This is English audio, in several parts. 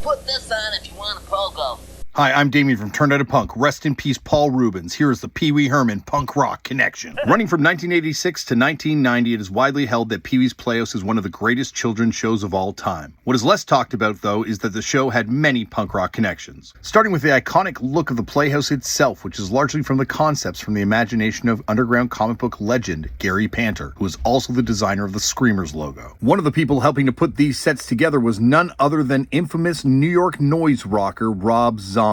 Put this on if you want a pogo. Hi, I'm Damien from Turned Out a Punk. Rest in peace, Paul Rubens. Here is the Pee Wee Herman punk rock connection. Running from 1986 to 1990, it is widely held that Pee Wee's Playhouse is one of the greatest children's shows of all time. What is less talked about, though, is that the show had many punk rock connections. Starting with the iconic look of the Playhouse itself, which is largely from the concepts from the imagination of underground comic book legend Gary Panter, who was also the designer of the Screamers logo. One of the people helping to put these sets together was none other than infamous New York noise rocker Rob Zombie.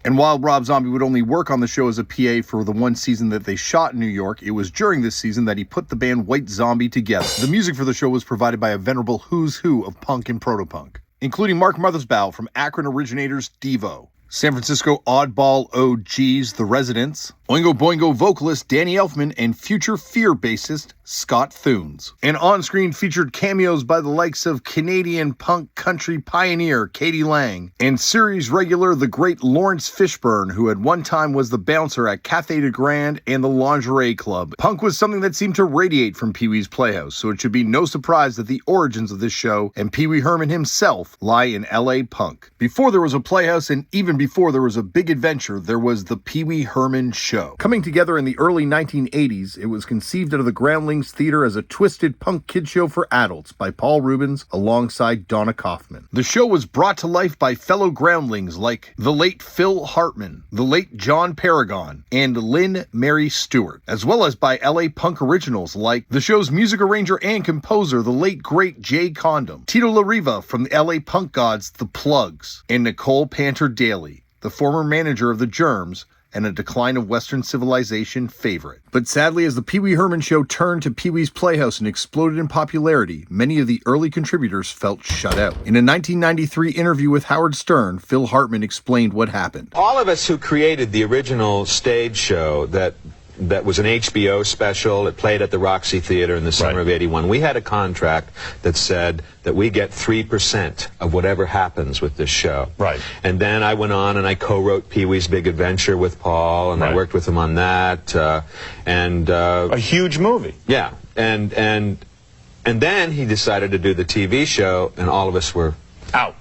And while Rob Zombie would only work on the show as a PA for the one season that they shot in New York, it was during this season that he put the band White Zombie together. The music for the show was provided by a venerable who's who of punk and proto-punk, including Mark Mothersbaugh from Akron originators Devo, San Francisco oddball OGs The Residents, Oingo Boingo vocalist Danny Elfman, and future Fear bassist Scott Thunes. And on-screen featured cameos by the likes of Canadian punk country pioneer Katie Lang, and series regular the great Lawrence Fishburne, who at one time was the bouncer at Café de Grand and the Lingerie Club. Punk was something that seemed to radiate from Pee Wee's Playhouse, so it should be no surprise that the origins of this show and Pee Wee Herman himself lie in LA punk. Before there was a Playhouse, and even before there was a big adventure, there was the Pee Wee Herman Show. Coming together in the early 1980s, it was conceived out of the Groundlings Theater as a twisted punk kid show for adults by Paul Rubens alongside Donna Kaufman. The show was brought to life by fellow Groundlings like the late Phil Hartman, the late John Paragon, and Lynn Mary Stewart, as well as by LA punk originals like the show's music arranger and composer, the late great Jay Condom, Tito La Riva from the LA punk gods The Plugs, and Nicole Panter Daly, the former manager of the Germs, and a decline of Western civilization favorite. But sadly, as the Pee Wee Herman Show turned to Pee Wee's Playhouse and exploded in popularity, many of the early contributors felt shut out. In a 1993 interview with Howard Stern, Phil Hartman explained what happened. All of us who created the original stage show that was an HBO special, it played at the Roxy Theater in the summer of '81. We had a contract that said that we get 3% of whatever happens with this show. Right. And then I went on and I co-wrote Pee Wee's Big Adventure with Paul, and I worked with him on that. A huge movie. Yeah. And then he decided to do the TV show, and all of us were out.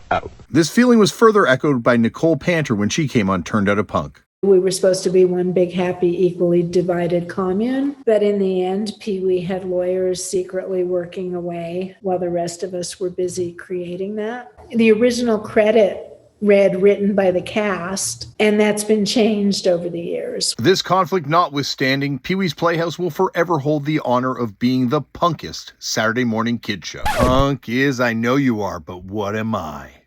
This feeling was further echoed by Nicole Panter when she came on Turned Out a Punk. We were supposed to be one big, happy, equally divided commune. But in the end, Pee Wee had lawyers secretly working away while the rest of us were busy creating that. The original credit read written by the cast, and that's been changed over the years. This conflict notwithstanding, Pee Wee's Playhouse will forever hold the honor of being the punkest Saturday morning kid show. Punk is, I know you are, but what am I?